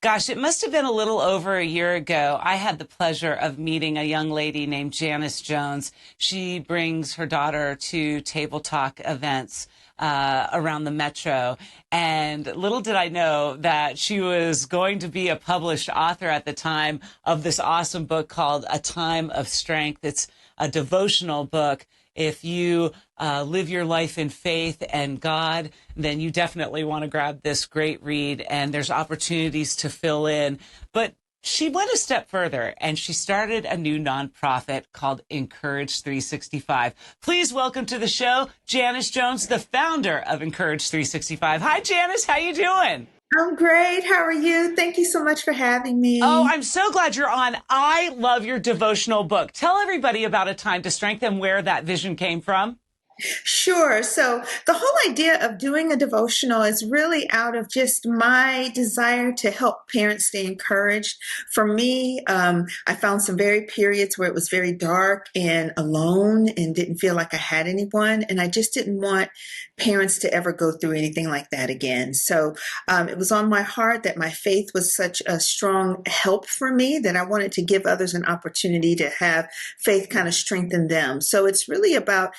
Gosh, it must have been a little over a year ago. I had the pleasure of meeting a young lady named Janis Jones. She brings her daughter to table talk events around the metro. And little did I know that she was going to be a published author at the time of this awesome book called A Time of Strength. It's a devotional book. If you live your life in faith and God, then you definitely want to grab this great read. And there's opportunities to fill in. But she went a step further and she started a new nonprofit called Encourage 365. Please welcome to the show, Janis Jones, the founder of Encourage 365. Hi, Janis. How you doing? I'm great. How are you? Thank you so much for having Oh, me. I'm so glad you're on. I love your devotional book. Tell everybody about A Time to Strength and where that vision came from. Sure. So the whole idea of doing a devotional is really out of just my desire to help parents stay encouraged. For me, I found some very periods where it was very dark and alone and didn't feel like I had anyone. And I just didn't want parents to ever go through anything like that again. So it was on my heart that my faith was such a strong help for me that I wanted to give others an opportunity to have faith kind of strengthen them. So it's really about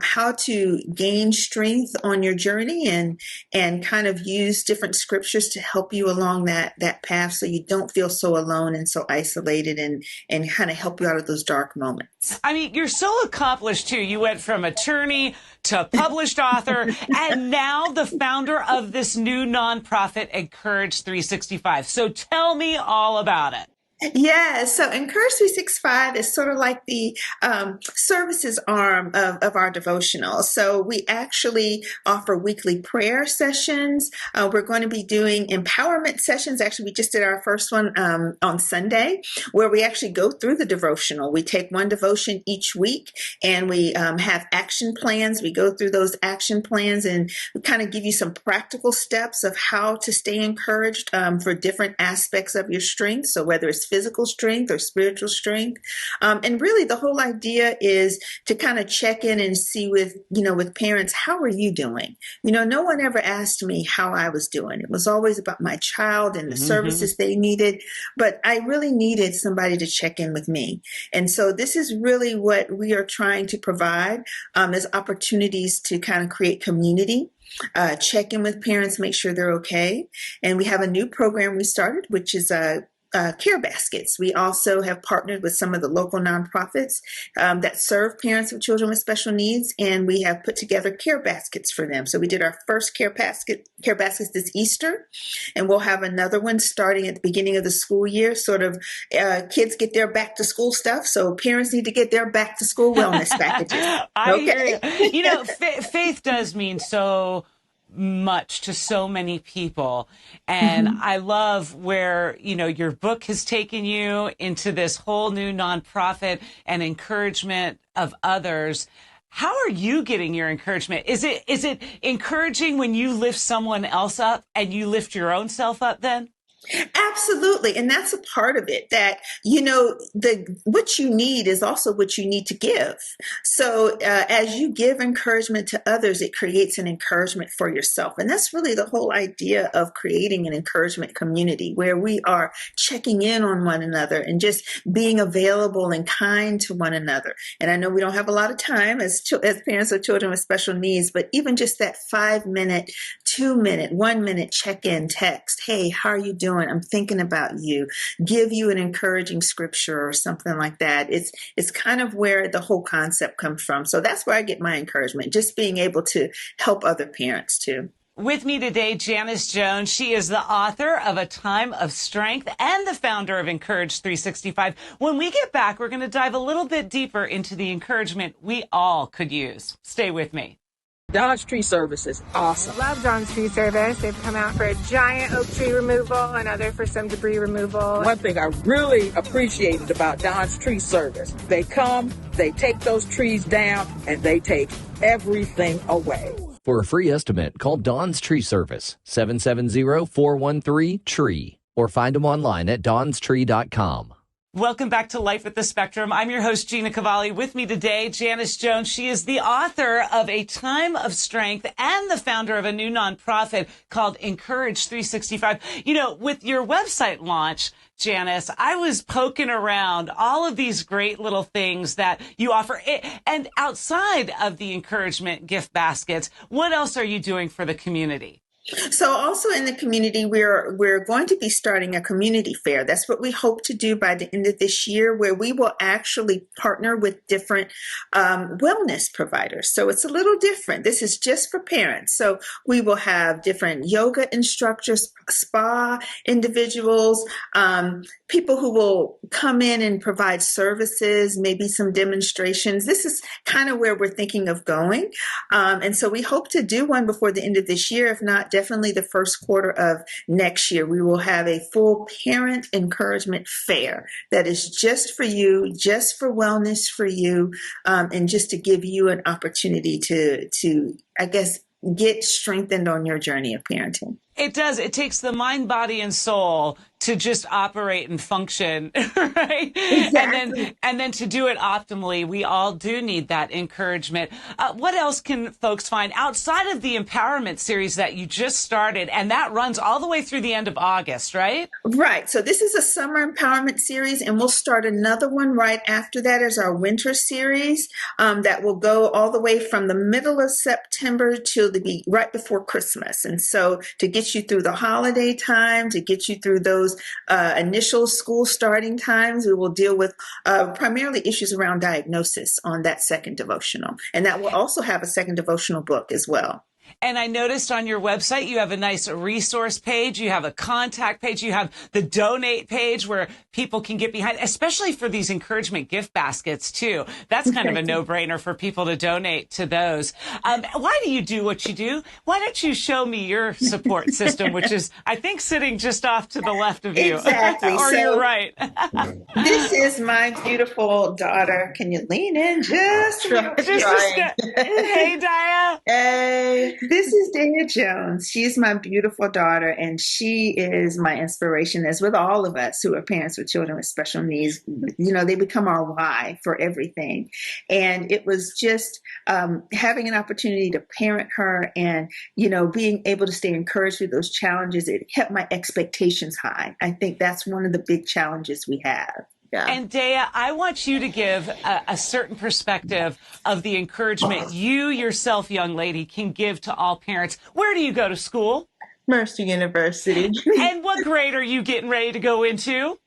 how to gain strength on your journey and kind of use different scriptures to help you along that path so you don't feel so alone and so isolated and kind of help you out of those dark moments. I mean, you're so accomplished too. You went from attorney to published author and now the founder of this new nonprofit, Encourage 365. So tell me all about it. Yeah, so Encourage 365 is sort of like the services arm of our devotional. So we actually offer weekly prayer sessions. We're going to be doing empowerment sessions. Actually, we just did our first one on Sunday, where we actually go through the devotional. We take one devotion each week and we have action plans. We go through those action plans and we kind of give you some practical steps of how to stay encouraged for different aspects of your strength. So whether it's physical strength or spiritual strength. And really the whole idea is to kind of check in and see with parents, how are you doing? No one ever asked me how I was doing. It was always about my child and the services they needed, but I really needed somebody to check in with me. And so this is really what we are trying to provide as opportunities to kind of create community. Check in with parents, make sure they're okay. And we have a new program we started, which is care baskets. We also have partnered with some of the local nonprofits that serve parents of children with special needs, and we have put together care baskets for them. So we did our first care baskets this Easter, and we'll have another one starting at the beginning of the school year. Sort of kids get their back to school stuff, so parents need to get their back to school wellness packages. I hear you. Faith does mean so much to so many people. And I love where, your book has taken you into this whole new nonprofit and encouragement of others. How are you getting your encouragement? Is it encouraging when you lift someone else up and you lift your own self up then? Absolutely. And that's a part of it that, what you need is also what you need to give. So as you give encouragement to others, it creates an encouragement for yourself. And that's really the whole idea of creating an encouragement community where we are checking in on one another and just being available and kind to one another. And I know we don't have a lot of time as parents of children with special needs, but even just that 5-minute, 2-minute, 1-minute check-in text. Hey, how are you doing? I'm thinking about you. Give you an encouraging scripture or something like that. It's kind of where the whole concept comes from. So that's where I get my encouragement, just being able to help other parents too. With me today, Janis Jones. She is the author of A Time of Strength and the founder of Encourage 365. When we get back, we're going to dive a little bit deeper into the encouragement we all could use. Stay with me. Dodge Tree Service is awesome. Love John's Tree Service. They've come out for a giant oak tree removal, another for some debris removal. One thing I really appreciated about Dodge Tree Service, they come, they take those trees down, and they take everything away. For a free estimate, call Don's Tree Service, 770-413-TREE, or find them online at donstree.com. Welcome back to Life at the Spectrum. I'm your host, Gina Cavalli. With me today, Janis Jones. She is the author of A Time of Strength and the founder of a new nonprofit called Encourage 365. You know, with your website launch, Janis, I was poking around all of these great little things that you offer. And outside of the encouragement gift baskets, what else are you doing for the community? So also in the community, we're going to be starting a community fair. That's what we hope to do by the end of this year, where we will actually partner with different wellness providers. So it's a little different. This is just for parents. So we will have different yoga instructors, spa individuals, people who will come in and provide services, maybe some demonstrations. This is kind of where we're thinking of going. And so we hope to do one before the end of this year. If not, definitely the first quarter of next year, we will have a full parent encouragement fair that is just for you, just for wellness for you, and just to give you an opportunity to, I guess, get strengthened on your journey of parenting. It does. It takes the mind, body, and soul to just operate and function, right? Exactly. And then to do it optimally, we all do need that encouragement. What else can folks find outside of the empowerment series that you just started, and that runs all the way through the end of August, right? Right. So this is a summer empowerment series, and we'll start another one right after that as our winter series that will go all the way from the middle of September till right before Christmas. And so to get you through the holiday time, to get you through those initial school starting times, we will deal with primarily issues around diagnosis on that second devotional. And that will also have a second devotional book as well. And I noticed on your website, you have a nice resource page. You have a contact page. You have the donate page where people can get behind, especially for these encouragement gift baskets, too. That's kind of a no-brainer for people to donate to those. Why do you do what you do? Why don't you show me your support system, which is, I think, sitting just off to the left of you. Exactly. Or you're right. This is my beautiful daughter. Can you lean in just Hey, Dia. Hey. This is Janis Jones. She's my beautiful daughter, and she is my inspiration, as with all of us who are parents with children with special needs. You know, they become our why for everything. And it was just having an opportunity to parent her and, you know, being able to stay encouraged through those challenges. It kept my expectations high. I think that's one of the big challenges we have. Yeah. And Dea, I want you to give a certain perspective of the encouragement you yourself, young lady, can give to all parents. Where do you go to school? Mercer University. And what grade are you getting ready to go into?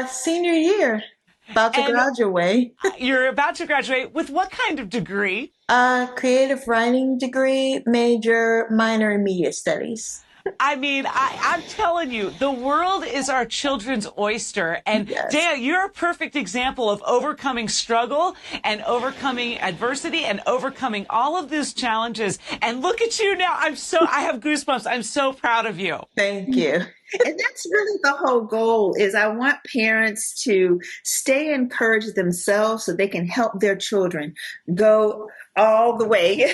Senior year. About to graduate. You're about to graduate with what kind of degree? Creative writing degree, major, minor in media studies. I mean, I'm telling you, the world is our children's oyster. And Yes. Dea, you're a perfect example of overcoming struggle and overcoming adversity and overcoming all of these challenges. And look at you now. I have goosebumps. I'm so proud of you. Thank you. And that's really the whole goal is I want parents to stay encouraged themselves so they can help their children go all the way.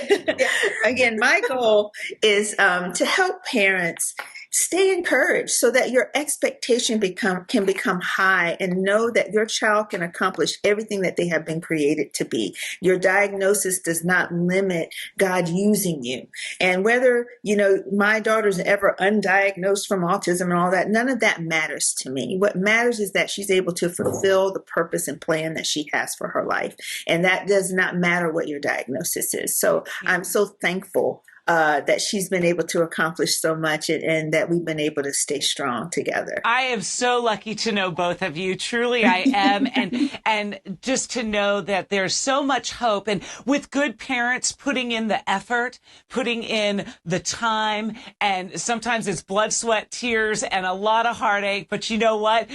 Again, my goal is to help parents stay encouraged so that your expectation can become high and know that your child can accomplish everything that they have been created to be. Your diagnosis does not limit God using you. And whether, you know, my daughter's ever undiagnosed from autism and all that, none of that matters to me. What matters is that she's able to fulfill the purpose and plan that she has for her life. And that does not matter what your diagnosis is. So I'm so thankful that she's been able to accomplish so much and that we've been able to stay strong together. I am so lucky to know both of you. Truly, I am. And just to know that there's so much hope. And with good parents putting in the effort, putting in the time, and sometimes it's blood, sweat, tears, and a lot of heartache. But you know what?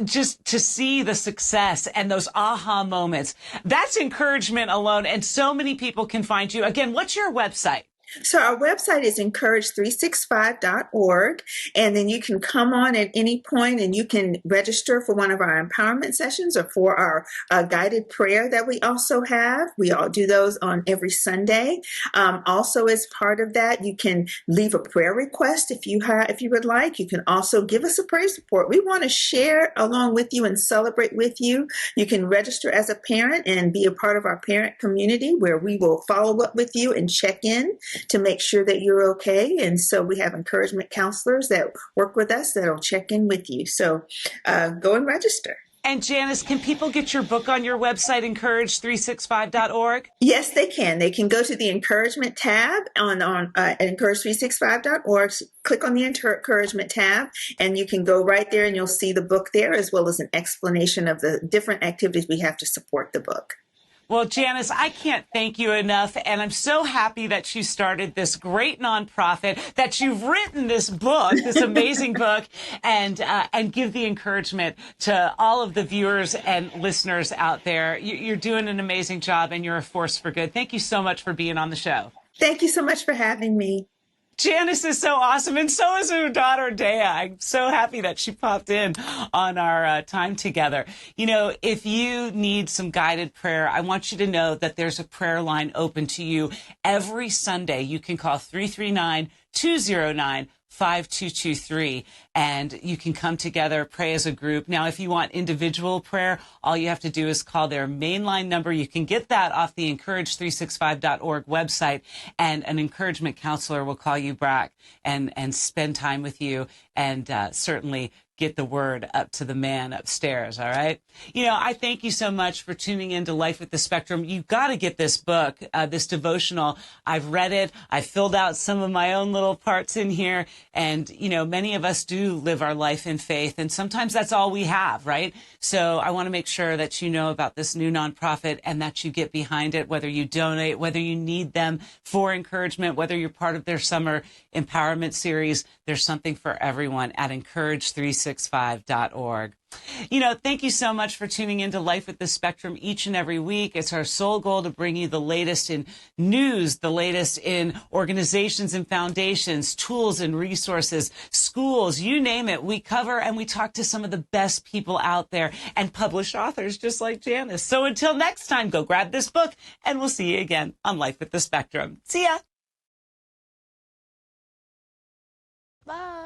Just to see the success and those aha moments, that's encouragement alone. And so many people can find you. Again, what's your website? So our website is encourage365.org, and then you can come on at any point and you can register for one of our empowerment sessions or for our guided prayer that we also have. We all do those on every Sunday. Also, as part of that, you can leave a prayer request if you would like. You can also give us a praise report. We want to share along with you and celebrate with you. You can register as a parent and be a part of our parent community where we will follow up with you and check in to make sure that you're okay. And so we have encouragement counselors that work with us that'll check in with you. So go and register. And Janis, can people get your book on your website, encourage365.org? Yes, they can. They can go to the encouragement tab on encourage365.org. Click on the encouragement tab, and you can go right there and you'll see the book there, as well as an explanation of the different activities we have to support the book. Well, Janis, I can't thank you enough, and I'm so happy that you started this great nonprofit, that you've written this book, this amazing book, and give the encouragement to all of the viewers and listeners out there. You're doing an amazing job, and you're a force for good. Thank you so much for being on the show. Thank you so much for having me. Janis is so awesome, and so is her daughter, Dea. I'm so happy that she popped in on our time together. You know, if you need some guided prayer, I want you to know that there's a prayer line open to you every Sunday. You can call 339-209-5223, and you can come together, pray as a group. Now, if you want individual prayer, all you have to do is call their mainline number. You can get that off the encourage365.org website, and an encouragement counselor will call you back and spend time with you, and certainly get the word up to the man upstairs, all right? You know, I thank you so much for tuning into Life with the Spectrum. You've got to get this book, this devotional. I've read it. I filled out some of my own little parts in here. And, you know, many of us do live our life in faith, and sometimes that's all we have, right? So I want to make sure that you know about this new nonprofit and that you get behind it, whether you donate, whether you need them for encouragement, whether you're part of their summer empowerment series. There's something for everyone at encourage365.org. You know, thank you so much for tuning into Life with the Spectrum each and every week. It's our sole goal to bring you the latest in news, the latest in organizations and foundations, tools and resources, schools, you name it. We cover and we talk to some of the best people out there and published authors just like Janis. So until next time, go grab this book and we'll see you again on Life with the Spectrum. See ya. Bye.